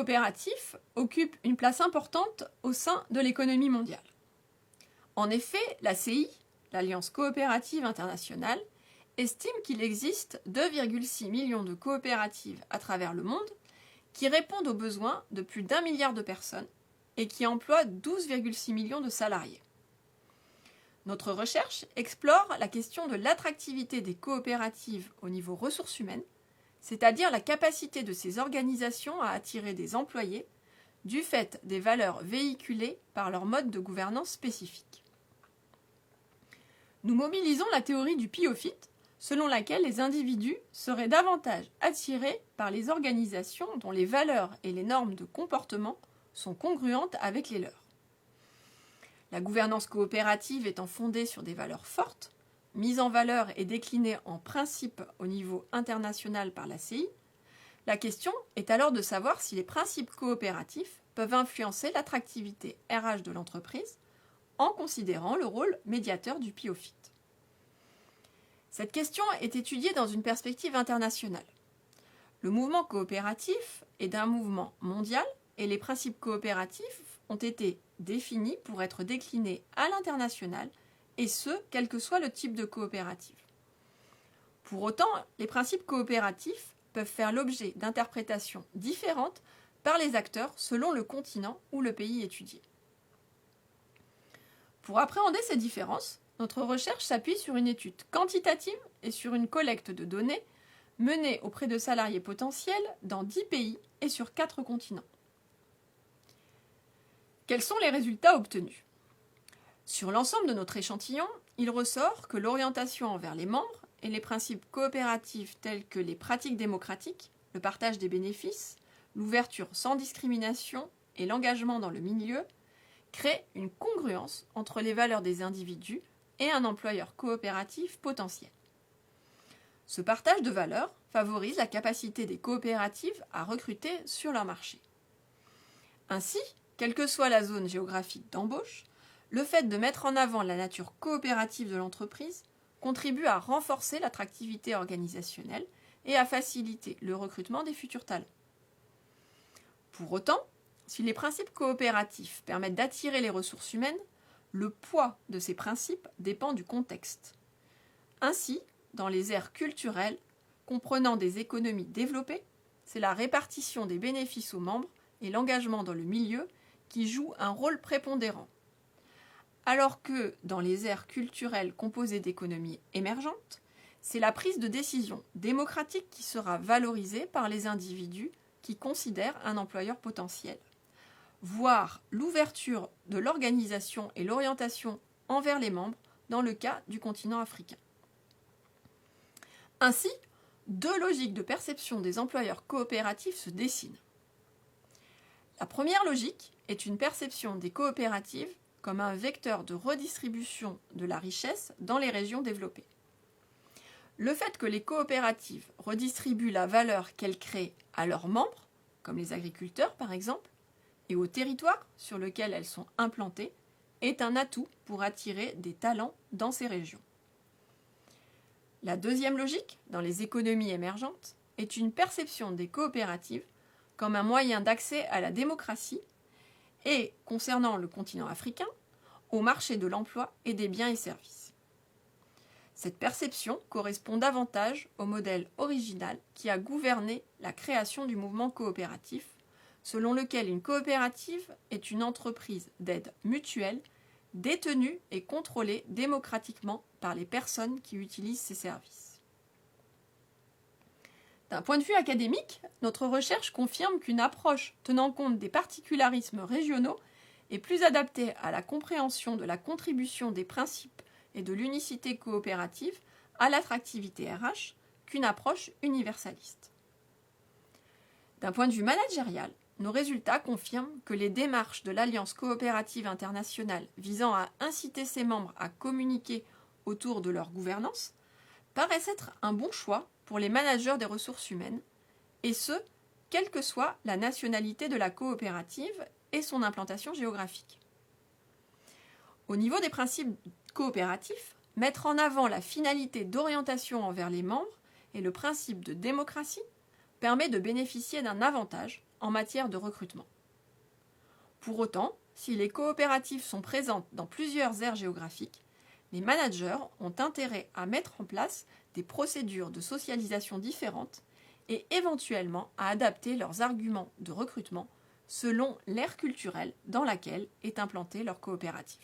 coopératif occupe une place importante au sein de l'économie mondiale. En effet, la CI, l'Alliance coopérative internationale, estime qu'il existe 2,6 millions de coopératives à travers le monde qui répondent aux besoins de plus d'1 milliard de personnes et qui emploient 12,6 millions de salariés. Notre recherche explore la question de l'attractivité des coopératives au niveau ressources humaines, c'est-à-dire la capacité de ces organisations à attirer des employés du fait des valeurs véhiculées par leur mode de gouvernance spécifique. Nous mobilisons la théorie du PIOFIT, selon laquelle les individus seraient davantage attirés par les organisations dont les valeurs et les normes de comportement sont congruentes avec les leurs. La gouvernance coopérative étant fondée sur des valeurs fortes, mises en valeur et déclinées en principes au niveau international par la CI, la question est alors de savoir si les principes coopératifs peuvent influencer l'attractivité RH de l'entreprise en considérant le rôle médiateur du PIOFIT. Cette question est étudiée dans une perspective internationale. Le mouvement coopératif est d'un mouvement mondial et les principes coopératifs ont été définis pour être déclinés à l'international, et ce, quel que soit le type de coopérative. Pour autant, les principes coopératifs peuvent faire l'objet d'interprétations différentes par les acteurs selon le continent ou le pays étudié. Pour appréhender ces différences, notre recherche s'appuie sur une étude quantitative et sur une collecte de données menée auprès de salariés potentiels dans 10 pays et sur 4 continents. Quels sont les résultats obtenus ? Sur l'ensemble de notre échantillon, il ressort que l'orientation envers les membres et les principes coopératifs tels que les pratiques démocratiques, le partage des bénéfices, l'ouverture sans discrimination et l'engagement dans le milieu créent une congruence entre les valeurs des individus et un employeur coopératif potentiel. Ce partage de valeurs favorise la capacité des coopératives à recruter sur leur marché. Ainsi, quelle que soit la zone géographique d'embauche, le fait de mettre en avant la nature coopérative de l'entreprise contribue à renforcer l'attractivité organisationnelle et à faciliter le recrutement des futurs talents. Pour autant, si les principes coopératifs permettent d'attirer les ressources humaines, le poids de ces principes dépend du contexte. Ainsi, dans les aires culturelles, comprenant des économies développées, c'est la répartition des bénéfices aux membres et l'engagement dans le milieu qui jouent un rôle prépondérant. Alors que, dans les aires culturelles composées d'économies émergentes, c'est la prise de décision démocratique qui sera valorisée par les individus qui considèrent un employeur potentiel, voire l'ouverture de l'organisation et l'orientation envers les membres dans le cas du continent africain. Ainsi, 2 logiques de perception des employeurs coopératifs se dessinent. La première logique est une perception des coopératives comme un vecteur de redistribution de la richesse dans les régions développées. Le fait que les coopératives redistribuent la valeur qu'elles créent à leurs membres, comme les agriculteurs par exemple, et au territoire sur lequel elles sont implantées, est un atout pour attirer des talents dans ces régions. La deuxième logique, dans les économies émergentes, est une perception des coopératives comme un moyen d'accès à la démocratie et, concernant le continent africain, au marché de l'emploi et des biens et services. Cette perception correspond davantage au modèle original qui a gouverné la création du mouvement coopératif, selon lequel une coopérative est une entreprise d'aide mutuelle détenue et contrôlée démocratiquement par les personnes qui utilisent ces services. D'un point de vue académique, notre recherche confirme qu'une approche tenant compte des particularismes régionaux est plus adaptée à la compréhension de la contribution des principes et de l'unicité coopérative à l'attractivité RH qu'une approche universaliste. D'un point de vue managérial, nos résultats confirment que les démarches de l'Alliance coopérative internationale visant à inciter ses membres à communiquer autour de leur gouvernance paraissent être un bon choix pour les managers des ressources humaines, et ce, quelle que soit la nationalité de la coopérative et son implantation géographique. Au niveau des principes coopératifs, mettre en avant la finalité d'orientation envers les membres et le principe de démocratie permet de bénéficier d'un avantage en matière de recrutement. Pour autant, si les coopératives sont présentes dans plusieurs aires géographiques, les managers ont intérêt à mettre en place des procédures de socialisation différentes et éventuellement à adapter leurs arguments de recrutement selon l'ère culturelle dans laquelle est implantée leur coopérative.